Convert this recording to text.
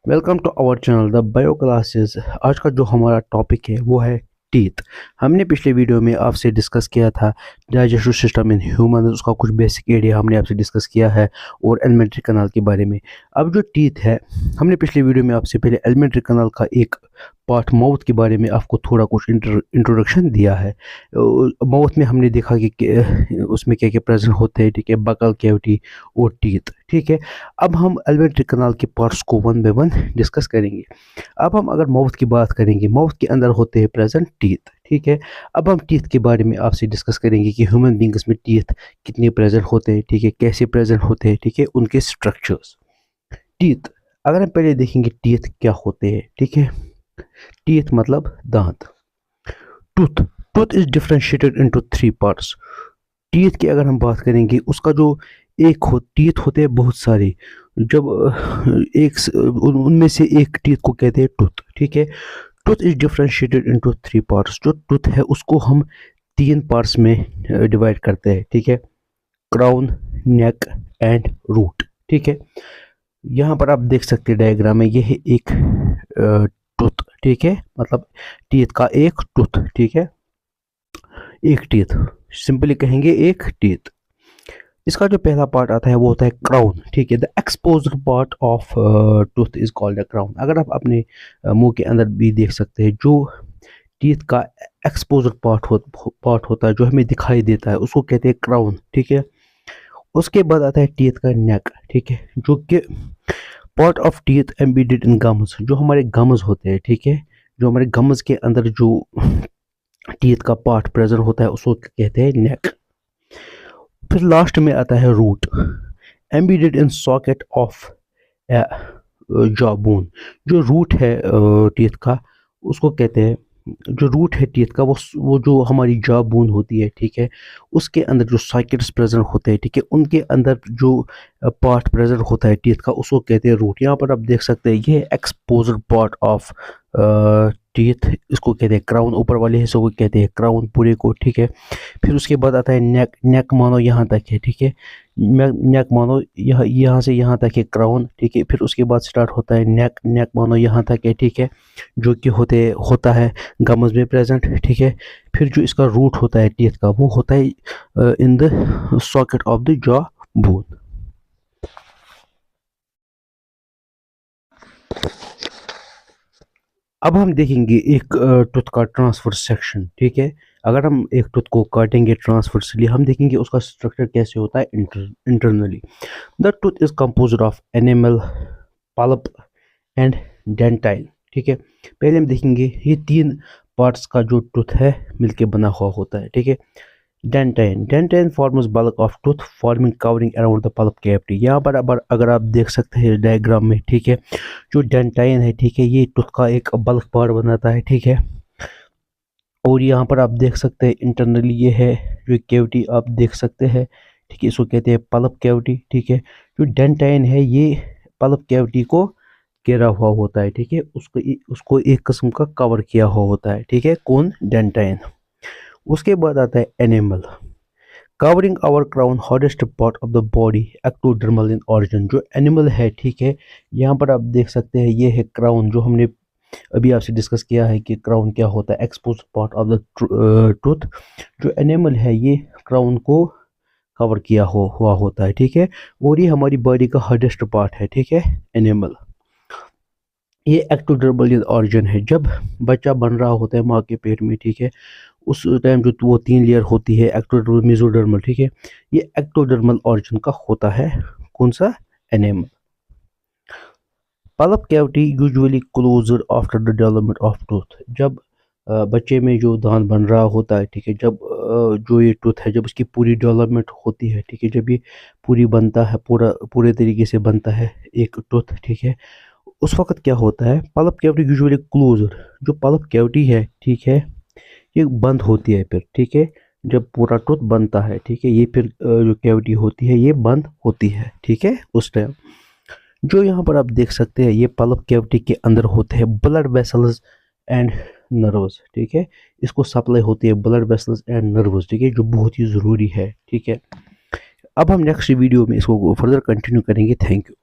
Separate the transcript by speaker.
Speaker 1: Welcome to our channel the bio classes. आज का जो हमारा टॉपिक है वो है टीथ। हमने पिछले वीडियो में आपसे डिस्कस किया था डाइजेस्टिव सिस्टम इन ह्यूमन, उसका कुछ बेसिक एरिया हमने आपसे डिस्कस किया है और एलिमेंट्री कनाल के बारे में। अब जो टीथ है, हमने पिछले वीडियो में आपसे पहले एलिमेंट्री कनाल का एक पार्ट माउथ के बारे में आपको थोड़ा कुछ इंट्रोडक्शन दिया है। माउथ में हमने देखा कि उसमें क्या क्या प्रेजेंट होते हैं, ठीक है, बकल कैविटी और टीथ, ठीक है। अब हम एलिमेंट्री कनाल के पार्ट्स को वन बाय वन डिस्कस करेंगे। अब हम अगर माउथ की बात करेंगे, माउथ के अंदर होते हैं प्रेजेंट टीथ, ठीक है। अब हम टीथ के बारे में आपसे डिस्कस करेंगे कि ह्यूमन बींग्स में टीथ कितने प्रेजेंट होते हैं, ठीक है, कैसे प्रेजेंट होते हैं, ठीक है, उनके स्ट्रक्चर्स। टीथ, अगर हम पहले देखेंगे टीथ क्या होते हैं, ठीक है। टीथ मतलब दांत। Tooth, tooth is differentiated into three parts. Teeth की अगर हम बात करेंगे, उसका जो टीथ होते हैं बहुत सारे, जब उनमें से एक टीथ को कहते हैं टूथ, ठीक है। Tooth is differentiated into three parts. जो टूथ है उसको हम तीन पार्ट्स में डिवाइड करते हैं, ठीक है, क्राउन, नेक एंड रूट, ठीक है। यहाँ पर आप देख सकते हैं डायग्राम में, ये है एक टूथ, ठीक है, मतलब टीथ का एक टूथ, ठीक है, एक टीथ, सिंपली कहेंगे एक टीथ। इसका जो पहला पार्ट आता है वो होता है क्राउन, ठीक है। The exposed part of tooth is called a crown. अगर आप अपने मुंह के अंदर भी देख सकते हैं, जो टीथ का एक्सपोज्ड पार्ट होता है, जो हमें दिखाई देता है, उसको कहते हैं क्राउन, ठीक है। उसके बाद आता है टीथ का नेक, ठीक है, जो कि part of teeth embedded in gums, जो हमारे गम्स होते हैं, ठीक है, जो हमारे गम्स के अंदर जो टीथ का पार्ट प्रेजेंट होता है उसको कहते हैं नेक। फिर लास्ट में आता है root, embedded in socket of jaw bone. जो रूट है टीथ का, उसको कहते हैं, जो रूट है टीथ का, वो जो हमारी जॉ बोन होती है, ठीक है, उसके अंदर जो सॉकेट्स प्रेजेंट होते हैं, ठीक है, उनके अंदर जो पार्ट प्रेजेंट होता है टीथ का, उसको कहते हैं रूट। यहाँ पर आप देख सकते हैं ये एक्सपोज्ड पार्ट ऑफ टीथ, इसको कहते हैं क्राउन। ऊपर वाले हिस्से को कहते हैं क्राउन पूरे को, ठीक है। फिर उसके बाद आता है नेक। नेक मानो यहाँ तक है, ठीक है, नेक मानो यहाँ से यहाँ तक है क्राउन, ठीक है। फिर उसके बाद स्टार्ट होता है नेक। नेक मानो यहाँ तक है, ठीक है, जो कि होता है गम्स में प्रेजेंट, ठीक है। फिर जो इसका रूट होता है टीथ का, वो होता है in the socket of the jaw bone. अब हम देखेंगे एक टूथ का ट्रांसफर सेक्शन, ठीक है। अगर हम एक टूथ को काटेंगे ट्रांसफर्सली, हम देखेंगे उसका स्ट्रक्चर कैसे होता है internally. The tooth is composed of enamel, pulp and dentine, ठीक है। पहले हम देखेंगे ये तीन पार्ट्स का जो टूथ है मिलके बना हुआ होता है, ठीक है। Dentine, dentine forms bulk of tooth forming covering around the pulp cavity. यहाँ पर अगर आप देख सकते हैं डायग्राम में, ठीक है, जो डेंटाइन है, ठीक है, ये टूथ का एक बल्क पार्ट बनाता है, ठीक है। और यहाँ पर आप देख सकते हैं इंटरनली ये है जो कैविटी आप देख सकते हैं, ठीक है, इसको कहते हैं पल्प कैविटी, ठीक है। जो डेंटाइन है ये पल्प कैविटी को घेरा हुआ होता है, ठीक है, उसको एक किस्म का कवर किया हुआ होता है, ठीक है, कौन, डेंटाइन। उसके बाद आता है enamel, covering our crown hardest part of the body, ectodermal in origin. जो एनिमल है, ठीक है, यहाँ पर आप देख सकते हैं ये है क्राउन, जो हमने अभी आपसे डिस्कस किया है कि क्राउन क्या होता है, expose part of the tooth. जो एनिमल है ये क्राउन को कवर किया हुआ होता है, ठीक है, और ये हमारी बॉडी का हार्डेस्ट पार्ट है, ठीक है, एनिमल। ये एक्टोडर्मल ऑरिजिन है, जब बच्चा बन रहा होता है माँ के पेट में, ठीक है, उस टाइम जो वो तीन लेयर होती है, एक्टोडर्मल, मेसोडर्मल, ठीक है, ये एक्टोडर्मल ऑरिजिन का होता है, कौन सा, animal. Pulp cavity usually closed after the development of tooth. जब बच्चे में जो दांत बन रहा होता है, ठीक है, जब जो ये टूथ है, जब उसकी पूरी डेवलपमेंट होती है, ठीक है, जब ये पूरी बनता है, पूरे तरीके से बनता है एक टूथ, ठीक है, उस वक्त क्या होता है, पल्प कैविटी यूजुअली क्लोज्ड, जो पल्प कैविटी है, ठीक है, ये बंद होती है फिर, ठीक है, जब पूरा टूथ बनता है, ठीक है, ये फिर जो कैविटी होती है ये बंद होती है, ठीक है, उस टाइम। जो यहाँ पर आप देख सकते हैं ये पल्प कैविटी के अंदर होते हैं ब्लड वेसल्स एंड नर्व्स, ठीक है, इसको सप्लाई होती है ब्लड वेसल्स एंड नर्व्स, ठीक है, जो बहुत ही ज़रूरी है, ठीक है। अब हम नेक्स्ट वीडियो में इसको फर्दर कंटिन्यू करेंगे। Thank you.